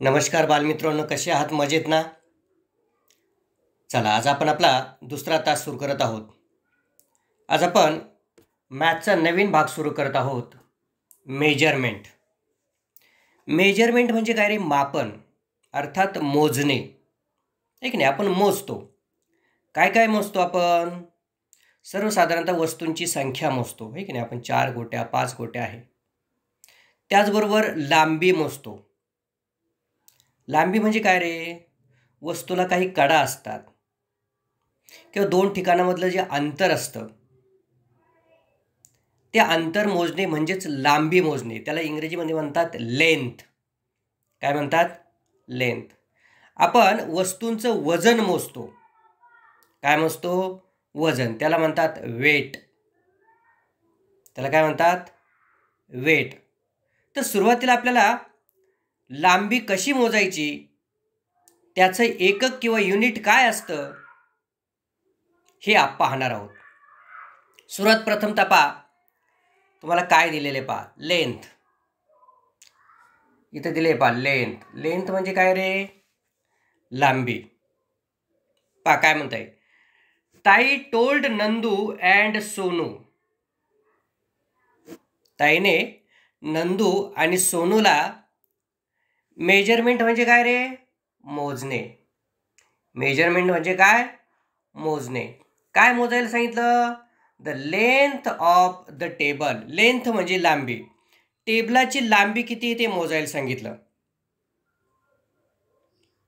नमस्कार बालमित्रांनो, कसे आहात? मजेत ना? चला, आज आपण आपला दुसरा तास सुरू करत आहोत. आज आपण मॅथचा नवीन भाग सुरू करत आहोत. मेजरमेंट. मेजरमेंट म्हणजे काय रे? मापन, अर्थात मोजणे. एक नाही, आपण मोजतो. काय काय मोजतो आपण? सर्वसाधारणतः वस्तूंची संख्या मोजतो, आहे की नाही? आपण 4 गोट्या 5 गोट्या आहे. त्याचबरोबर लांबी मोजतो. लांबी म्हणजे काय रे? वस्तूला काही कडा असतात किंवा दोन ठिकाणामधलं जे अंतर असतं ते अंतर मोजणे म्हणजेच लांबी मोजणे. त्याला इंग्रजीमध्ये म्हणतात लेंथ. काय म्हणतात? लेंथ. आपण वस्तूंचं वजन मोजतो. काय मोजतो? वजन. त्याला म्हणतात वेट. त्याला काय म्हणतात? वेट. तर सुरुवातीला आपल्याला लांबी कशी मोजायची, त्याचं एकक किंवा युनिट काय असतं हे आपण पाहणार आहोत. सुरुवात प्रथमतः पहा, तुम्हाला काय दिलेले पहा. लेंथ. इथे दिले पहा लेंथ. लेंथ म्हणजे काय रे? लांबी. पहा काय म्हणताय. ताई टोल्ड नंदू अँड सोनू. ताईने नंदू आणि सोनूला मेजरमेंट म्हणजे काय रे? मोजणे. मेजरमेंट म्हणजे काय? मोजणे. काय मोजायला सांगितलं? The length of the table. Length म्हणजे लांबी. टेबलाची लांबी किती ते मोजायला सांगितलं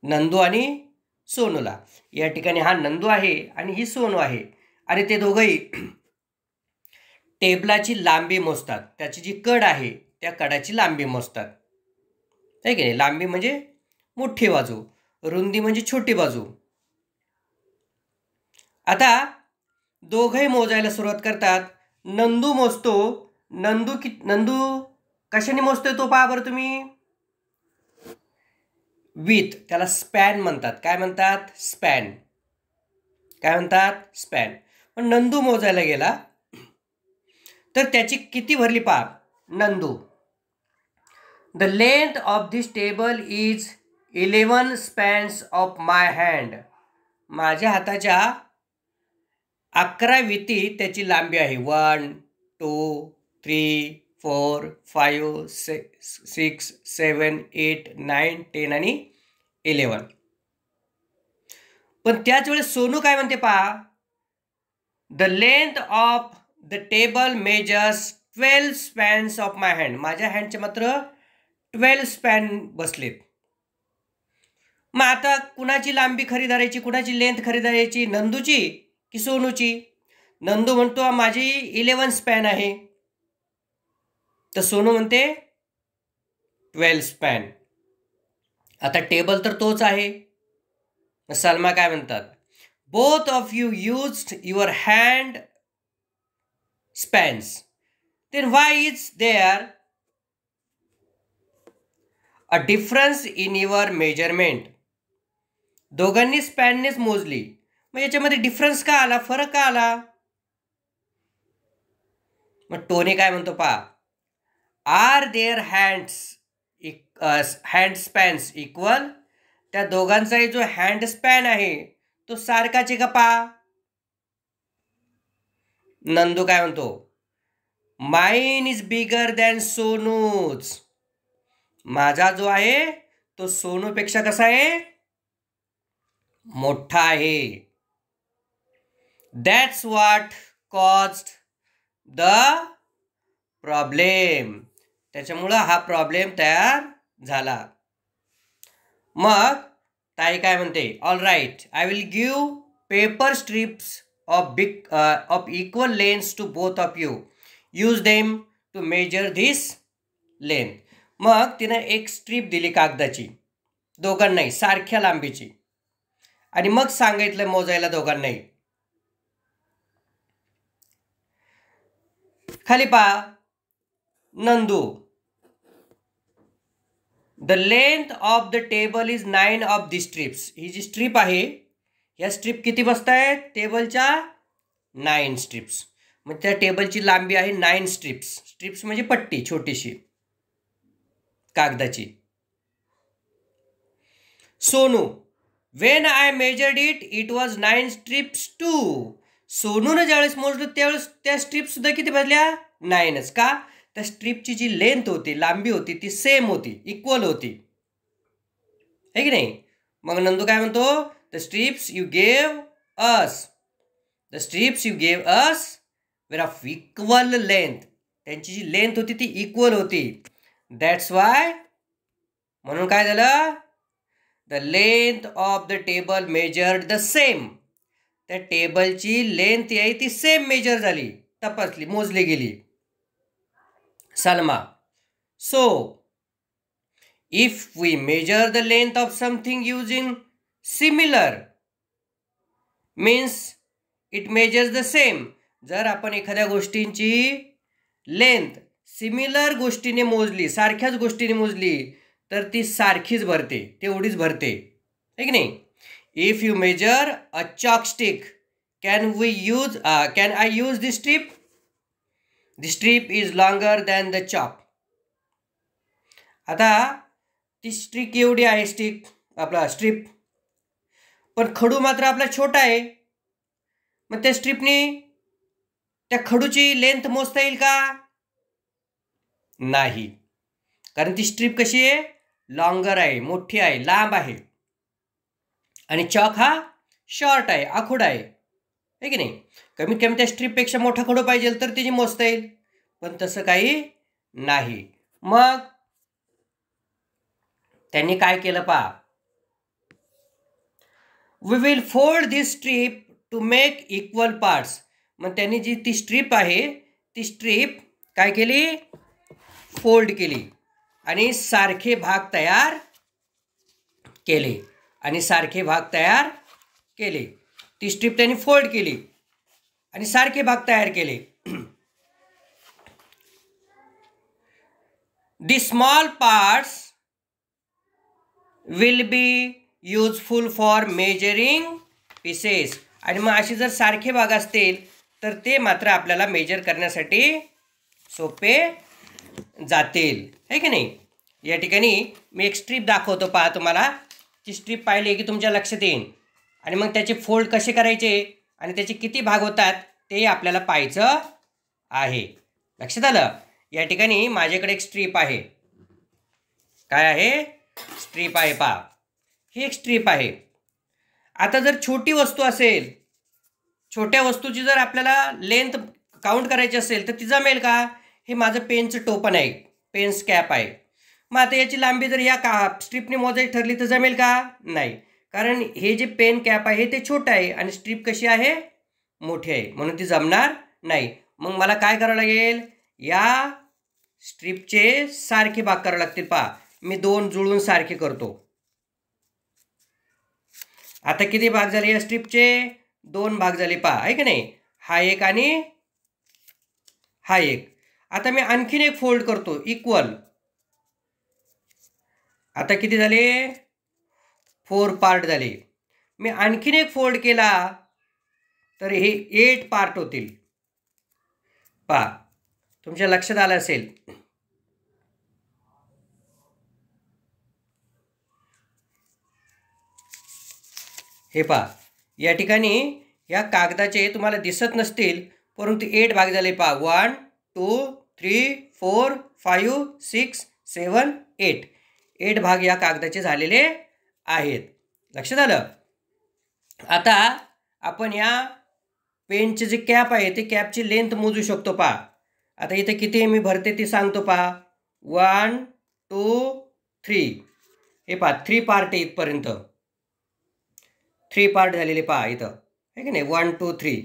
नंदू आणि सोनूला. या ठिकाणी हा नंदू आहे आणि ही सोनू आहे आणि ते दोघंही टेबलाची लांबी मोजतात. त्याची जी कड आहे त्या कडाची लांबी मोजतात, आहे की नाही? लांबी म्हणजे मोठी बाजू, रुंदी म्हणजे छोटी बाजू. आता दोघंही मोजायला सुरुवात करतात. नंदू मोजतो. नंदू कशाने मोजतोय तो पहा बरं तुम्ही. विथ. त्याला स्पॅन म्हणतात. काय म्हणतात? स्पॅन. काय म्हणतात? स्पॅन. पण नंदू मोजायला गेला तर त्याची किती भरली पहा. Nandu, the length of this table is 11 spans of my hand. माझ्या हाताच्या 11 विती त्याची लांबी आहे. 1 2 3 4 5 6 7 8 9 10 आणि 11. पण त्याच वेळेस सोनू काय म्हणते पहा. The length of the table measures 12 spans of my hand. माझ्या हँडचे मात्र 12 स्पॅन बसलेत. मग आता कुणाची लांबी खरी धरायची, कुणाची लेंथ खरी धरायची? नंदूची की सोनूची? नंदू म्हणतो माझी 11 स्पॅन आहे, तर सोनू म्हणते 12 स्पॅन. आता टेबल तर तोच आहे. सलमा काय म्हणतात? Both of you used your hand spans, then why is there a difference in your measurement. दोघांनी स्पॅननेच मोजली, मग याच्यामध्ये डिफरन्स का आला? फरक का आला? मग टोनी काय म्हणतो पहा. Are their hand spans equal. त्या दोघांचाही जो हँड स्पॅन आहे तो सारखाच आहे का पहा. नंदू काय म्हणतो? Mine is bigger than Sonu's. माझा जो आहे तो सोनूपेक्षा कसा आहे? मोठा आहे. That's what caused the problem. त्याच्यामुळं हा प्रॉब्लेम तयार झाला. मग ताई काय म्हणते? All right, I will give paper strips of equal lengths to both of you. Use them to measure this length. मग तिनं एक स्ट्रीप दिली कागदाची, दोघांनाही सारख्या लांबीची, आणि मग सांगितलं मोजायला दोघांनाही. खाली पहा. Nandu, the length of the table is 9 of the strips. ही जी स्ट्रीप आहे या स्ट्रीप किती बसत आहेत? टेबलच्या 9 स्ट्रिप्स. मग त्या टेबलची लांबी आहे 9 स्ट्रिप्स. स्ट्रिप्स म्हणजे पट्टी छोटीशी कागदाची. Sonu, when I measured it was 9 strips too. सोनूनं ज्यावेळेस मोजलं त्यावेळेस त्या स्ट्रिपसुद्धा किती भरल्या? 9च. का? त्या स्ट्रिपची जी लेंथ होती, लांबी होती, ती सेम होती, इक्वल होती, है की नाही? मग नंदू काय म्हणतो? The strips you gave us were of equal length. त्यांची जी लेंथ होती ती इक्वल होती. दॅट्स वाय, म्हणून काय झालं? The length of the table measured the same. त्या टेबलची लेंथ आहे ती सेम मेजर झाली, तपासली, मोजली गेली. Salma, so if we measure the length of something using similar means it measures the same. जर आपण एखाद्या गोष्टींची लेंथ सिमिलर गोष्टीने मोजली, सारख्याच गोष्टीने मोजली, तर ती सारखीच भरते, तेवढीच भरते, है की नाही? If you measure a chalk stick, can I use the strip? The strip is longer than the chalk. आता ती स्ट्रिक एवढी आहे, स्ट्रिप, पण खडू मात्र आपला छोटा आहे. मग त्या स्ट्रिपनी त्या खडूची लेंथ मोजता येईल का? नाही, कारण ती स्ट्रिप कशी आहे? लॉंगर आहे, मोठी आहे, लांब आहे, आणि चॉक हा शॉर्ट आहे, आखूड आहे, है की नाही? कमीत कमी त्या स्ट्रिपपेक्षा मोठा खडू पाहिजे तर त्याची मोजता येईल, पण तसं काही नाही. मग त्यांनी काय केलं पहा? We will fold this strip to make equal parts. मग त्यांनी जी ती स्ट्रिप आहे ती स्ट्रिप काय केली? फोल्ड केली आणि सारखे भाग तयार केले, ती स्ट्रिप त्यांनी फोल्ड केली आणि सारखे भाग तयार केले. The small parts will be useful for measuring pieces. आणि मग असे जर सारखे भाग असतील तर ते मात्र आपल्याला मेजर करण्यासाठी सोपे जातील, है की नाही? या ठिकाणी मी एक स्ट्रिप दाखवतो पहा तुम्हाला. ती स्ट्रिप पाहिली की तुमच्या लक्षात येईल, आणि मग त्याचे फोल्ड कसे करायचे आणि त्याचे किती भाग होतात ते आपल्याला पाहायचं आहे. लक्षात आलं? या ठिकाणी माझ्याकडे एक स्ट्रिप आहे. काय आहे? स्ट्रिप आहे पहा, ही एक स्ट्रिप आहे. आता जर छोटी वस्तू असेल, छोट्या वस्तूची जर आपल्याला लेंथ काउंट करायची असेल तर ती जमेल का? हे माझं पेनचं टोपण आहे, पेन्स कॅप आहे. मग आता याची लांबी जर या स्ट्रिपने मोजायची ठरली तर जमेल का? नाही, कारण हे जे पेन कॅप आहे ते छोटं आहे आणि स्ट्रिप कशी आहे? मोठी आहे, म्हणून ती जमणार नाही. मग मला काय करावं लागेल? या स्ट्रिपचे सारखे भाग करावे लागतील पहा. मी 2 जुळून सारखे करतो. आता किती भाग झाले या स्ट्रिपचे? 2 भाग झाले पहा, आहे की नाही? हा एक आणि हा एक. आता मी आणखीन एक फोल्ड करतो, इक्वल. आता किती झाले? 4 पार्ट झाले. मी आणखीन एक फोल्ड केला तर हे 8 पार्ट होतील. पहा, तुमच्या लक्षात आलं असेल. हे पहा, या ठिकाणी या कागदाचे तुम्हाला दिसत नसतील, परंतु 8 भाग झाले पहा. 1 2 3 4 5 6 7 8. 8 भाग या कागदाचे झालेले आहेत. लक्षात आलं? आता आपण या पेनचे जे कॅप आहे ते कॅपची लेंथ मोजू शकतो पहा. आता इथे किती मी भरते ते सांगतो पहा. 1 2 3. हे पहा, 3 पार्ट आहे इथपर्यंत. 3 पार्ट झालेले पहा इथं, आहे की नाही? 1 2 3.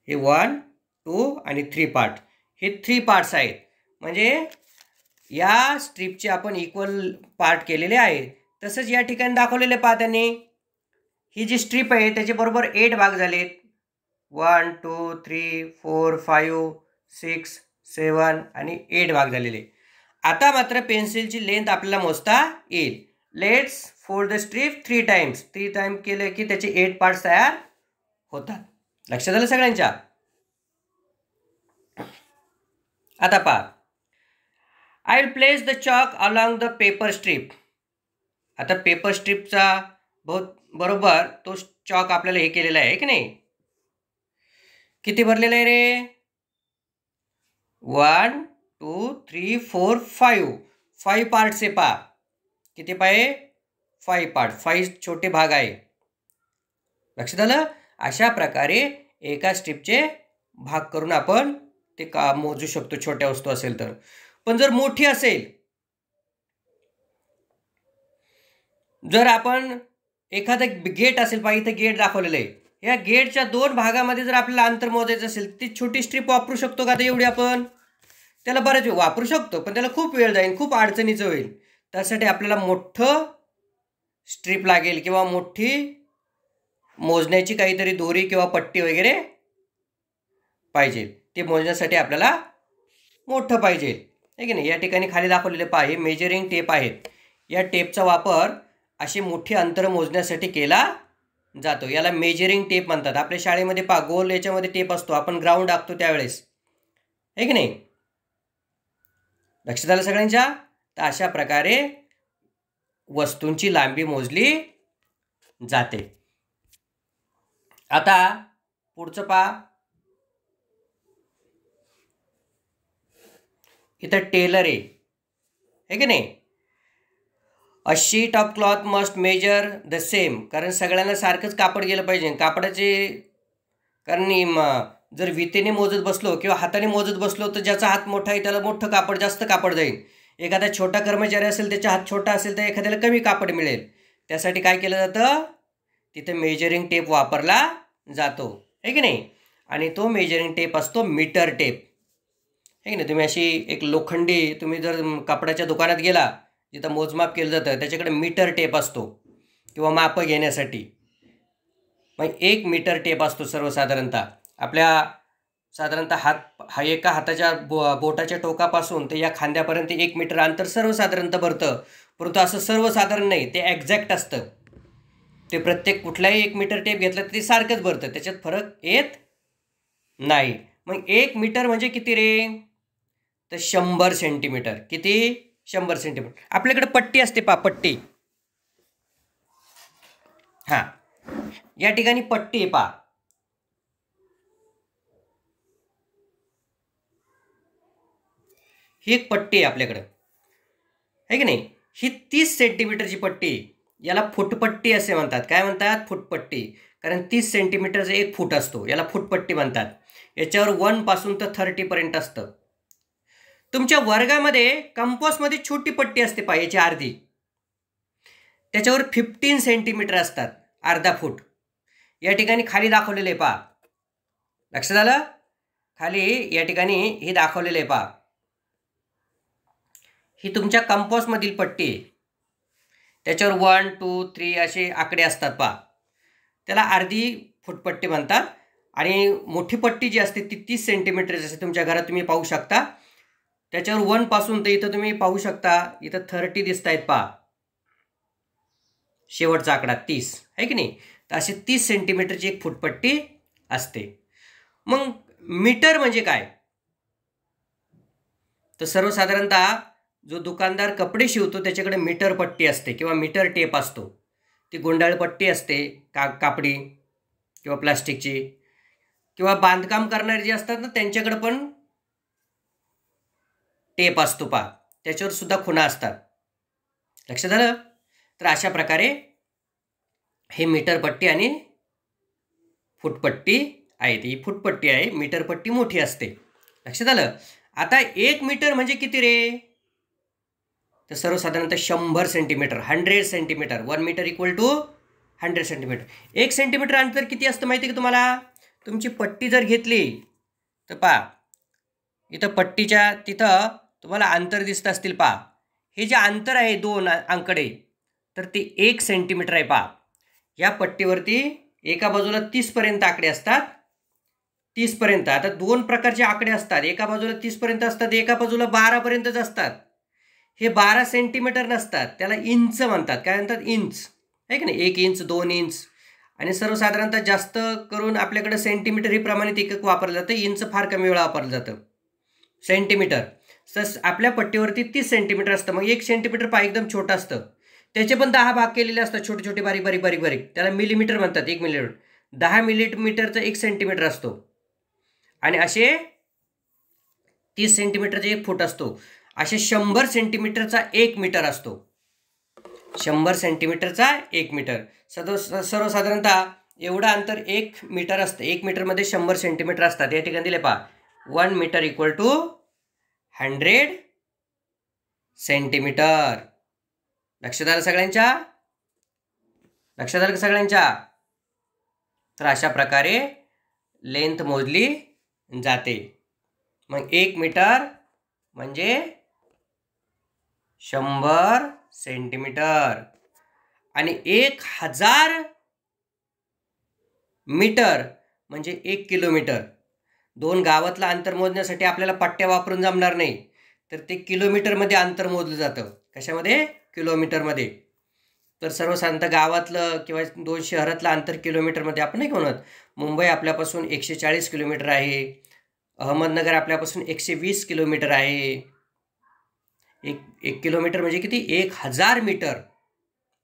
हे 1 2 आणि 3 पार्ट, हे 3 पार्ट्स आहेत. म्हणजे या स्ट्रिपचे आपण इक्वल पार्ट केलेले आहेत. तसंच या ठिकाणी दाखवलेले पहा त्यांनी. ही जी स्ट्रिप आहे त्याच्याबरोबर 8 भाग झालेत. 1 2 3 4 5 6 7 आणि 8 भाग झालेले. आता मात्र पेन्सिलची लेंथ आपल्याला मोजता येईल. Let's fold the strip 3 times. 3 time केले की त्याचे 8 पार्ट्स तयार होतात. लक्षात आलं सगळ्यांच्या? आता पहा, I will place the chalk along the paper strip. आता पेपर स्ट्रिपचा बरोबर तो चॉक आपल्याला हे केलेला आहे की नाही. किती भरलेला आहे रे? 1 2 3 4 5 पार्ट्स आहे पा. किती पाय? 5 पार्ट, 5 छोटे भाग आहे. लक्षात आलं? अशा प्रकारे एका स्ट्रिपचे भाग करून आपण ते का मोजू शकतो छोट्या वस्तू असेल तर. पण जर मोठी असेल, जर आपण एखादं गेट असेल पहा, इथे गेट दाखवलेलं आहे, या गेटच्या 2 भागामध्ये जर आपल्याला अंतर मोजायचं असेल, ती छोटी स्ट्रिप वापरू शकतो का? आता एवढी आपण त्याला बरेच वेळ वापरू शकतो, पण त्याला खूप वेळ जाईल, खूप अडचणीचं होईल. त्यासाठी आपल्याला मोठं स्ट्रिप लागेल किंवा मोठी मोजण्याची काहीतरी दोरी किंवा पट्टी वगैरे पाहिजे. ते मोजण्यासाठी आपल्याला मोठं पाहिजे आहे की नाही. या ठिकाणी खाली दाखवलेले पहा, हे मेजरिंग टेप आहेत. या टेपचा वापर अशी मोठी अंतर मोजण्यासाठी केला जातो. याला मेजरिंग टेप म्हणतात. आपल्या शाळेमध्ये पहा, गोल याच्यामध्ये टेप असतो, आपण ग्राउंड आखतो त्यावेळेस, आहे की नाही. लक्षात आलं सगळ्यांच्या? तर अशा प्रकारे वस्तूंची लांबी मोजली जाते. आता पुढचं पहा, इथं टेलर आहे की नाही. A sheet of cloth must measure the same. कारण सगळ्यांना सारखंच कापड गेलं पाहिजे. कापडाचे कारण जर वितेने मोजत बसलो किंवा हाताने मोजत बसलो तर ज्याचा हात मोठा आहे त्याला मोठं कापड, जास्त कापड जाईल. एखादा छोटा कर्मचारी असेल, त्याचा हात छोटा असेल तर एखाद्याला कमी कापड मिळेल. त्यासाठी काय केलं जातं? तिथे मेजरिंग टेप वापरला जातो, आहे की नाही. आणि तो मेजरिंग टेप असतो मीटर टेप, आहे की नाही. तुम्ही अशी एक लोखंडी, तुम्ही जर कापडाच्या दुकानात गेला जिथं मोजमाप केलं जातं, त्याच्याकडे मीटर टेप असतो किंवा मापं घेण्यासाठी. मग 1 मीटर टेप असतो सर्वसाधारणतः. आपल्या साधारणतः एका हाताच्या बोटाच्या टोकापासून ते या खांद्यापर्यंत 1 मीटर अंतर सर्वसाधारणतः भरतं. परंतु असं सर्वसाधारण नाही, ते एक्झॅक्ट असतं. ते प्रत्येक कुठलाही 1 मीटर टेप घेतला तर ते सारखंच भरतं, त्याच्यात फरक येत नाही. मग 1 मीटर म्हणजे किती रे? तर 100 सेंटीमीटर. किती? 100 सेंटीमीटर. आपल्याकडे पट्टी असते पा, पट्टी. हां, या ठिकाणी पट्टी आहे पा. ही एक पट्टी आहे आपल्याकडं, आहे की नाही. ही 30 सेंटीमीटरची पट्टी, याला फुटपट्टी असे म्हणतात. काय म्हणतात? फुटपट्टी. कारण 30 सेंटीमीटरचा 1 फूट असतो, याला फुटपट्टी म्हणतात. याच्यावर 1 पासून तर 30 पर्यंत असतं. तुमच्या वर्गामध्ये कंपासमध्ये छोटी पट्टी असते पहा, याची अर्धी, त्याच्यावर 15 सेंटीमीटर असतात, अर्धा फूट. या ठिकाणी खाली दाखवलेले आहे पहा. लक्षात आलं? खाली या ठिकाणी हे दाखवलेले आहे पहा. ही तुमच्या कंपासमधील पट्टी आहे. त्याच्यावर 1 2 3 असे आकडे असतात पहा. त्याला अर्धी फुटपट्टी म्हणतात. आणि मोठी पट्टी जी असते ती 30 सेंटीमीटरची असते. तुमच्या घरात तुम्ही पाहू शकता. त्याच्यावर 1 पासून तर इथं तुम्ही पाहू शकता, इथं 30 दिसत आहेत पहा. शेवटचा आकडा 30, आहे की नाही. तर अशी 30 सेंटीमीटरची 1 फुटपट्टी असते. मग मीटर म्हणजे काय? तर सर्वसाधारणतः जो दुकानदार कपडे शिवतो त्याच्याकडे मीटर पट्टी असते किंवा मीटर टेप असतो. ती गुंडाळ पट्टी असते, कापडी किंवा प्लास्टिकची. किंवा बांधकाम करणारे जे असतात ना, त्यांच्याकडे पण टेप असतो पहा, त्याच्यावर सुद्धा खुणा असतात. लक्षात आलं? तर अशा प्रकारे हे मीटर पट्टी आणि फुटपट्टी आहे. ती फुटपट्टी आहे, मीटर पट्टी मोठी असते. लक्षात आलं? आता 1 मीटर म्हणजे किती रे? तर सर्वसाधारणतः 100 centimetre, 100 centimetre. 1 metre equal to 100 centimetre. 1 centimetre अंतर किती असतं माहिती आहे का तुम्हाला? तुमची पट्टी जर घेतली तर पहा, इथं पट्टीच्या तिथं तुम्हाला अंतर दिसत असतील पहा. हे जे अंतर आहे 2 आकडे, तर ते 1 सेंटीमीटर आहे पहा. या पट्टीवरती एका बाजूला 30 पर्यंत आकडे असतात. 30 पर्यंत. आता 2 प्रकारचे आकडे असतात. एका बाजूला 30 पर्यंत असतात, एका बाजूला 12 पर्यंतच असतात. हे 12 सेंटीमीटर नसतात, त्याला इंच म्हणतात. काय म्हणतात? इंच, आहे की नाही. 1 इंच, 2 इंच. आणि सर्वसाधारणतः जास्त करून आपल्याकडे सेंटीमीटर ही प्रमाणित एकक वापरलं जातं. इंच फार कमी वेळा वापरलं जातं. सेंटीमीटर आपल्या पट्टीवरती 30 सेंटीमीटर असतं. मग 1 सेंटीमीटर पहा एकदम छोटं असतं. त्याचे पण 10 भाग केलेले असतात, छोटे छोटे बारीक बारीक बारीक बारीक, त्याला मिलीमीटर म्हणतात. 1 मिलीमीटर, 10 मिलीमीटरचा 1 सेंटीमीटर असतो. आणि असे 30 सेंटीमीटरचा 1 फूट असतो. असे 100 सेंटीमीटरचा 1 मीटर असतो. 100 सेंटीमीटरचा 1 मीटर. सर्वसाधारणतः एवढं अंतर 1 मीटर असतं. 1 मीटरमध्ये 100 सेंटीमीटर असतात. या ठिकाणी दिले पहा, 1 मीटर इक्वल टू 100 सेंटीमीटर. लक्षात आलं सगळ्यांच्या? लक्षात आलं सगळ्यांच्या? तर अशा प्रकारे लेंथ मोजली जाते. मग 1 मीटर म्हणजे 100 सेंटीमीटर आणि 1000 मीटर म्हणजे 1 किलोमीटर. 2 गावातलं अंतर मोजण्यासाठी आपल्याला पट्ट्या वापरून जमणार नाही, तर ते किलोमीटरमध्ये अंतर मोजलं जातं. कशामध्ये? किलोमीटरमध्ये. तर सर्वसाधारणतः गावातलं किंवा 2 शहरातलं अंतर किलोमीटरमध्ये आपण नाही म्हणत. मुंबई आपल्यापासून 140 किलोमीटर आहे. अहमदनगर आपल्यापासून 120 किलोमीटर आहे. एक किलोमीटर म्हणजे किती? 1000 मीटर.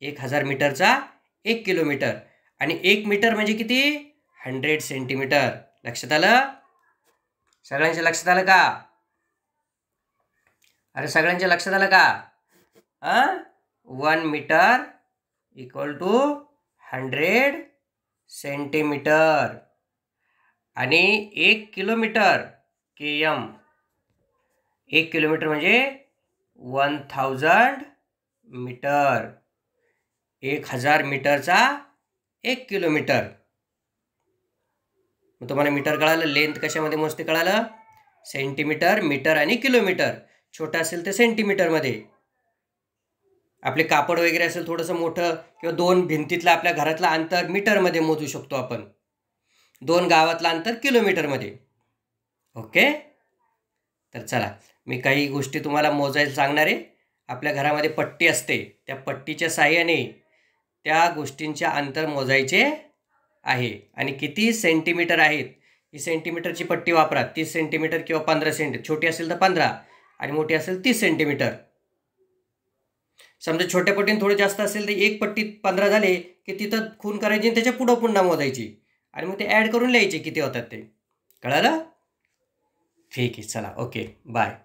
1000 मीटरचा 1 किलोमीटर. आणि 1 मीटर म्हणजे किती? 100 सेंटीमीटर. लक्षात आलं? सगळ्यांच्या लक्षात आलं का? अरे सगळ्यांच्या लक्षात आलं का? 1 मीटर इक्वल टू 100 सेंटीमीटर आणि 1 किलोमीटर km. 1 किलोमीटर म्हणजे 1000 मीटर. 1000 मीटरचा 1 किलोमीटर. मग तुम्हाला मीटर कळालं. लेंथ कशामध्ये मोजते कळालं? सेंटीमीटर, मीटर आणि किलोमीटर. छोटा असेल तर सेंटीमीटरमध्ये. आपले कापड वगैरे असेल थोडंसं मोठं किंवा 2 भिंतीतलं आपल्या घरातलं अंतर मीटरमध्ये मोजू शकतो आपण. 2 गावातलं अंतर किलोमीटरमध्ये. ओके. तर चला, मी काही गोष्टी तुम्हाला मोजायला सांगणार आहे. आपल्या घरामध्ये पट्टी असते, त्या पट्टीच्या साहाय्याने त्या गोष्टींचे अंतर मोजायचे आहे. आणि किती सेंटीमीटर आहेत, ही सेंटीमीटरची पट्टी वापरा. 30 सेंटीमीटर किंवा 15 सेंटीमीटर. छोटी असेल तर 15 आणि मोठी असेल 30 सेंटीमीटर. समजा छोट्या पट्टीने थोडं जास्त असेल तर एक पट्टीत 15 झाले की तिथं खून करायची आणि त्याच्या पुढं पुन्हा मोजायची आणि मग ते ॲड करून लिहायचे किती होतात ते. कळालं? ठीक आहे, चला, ओके, बाय.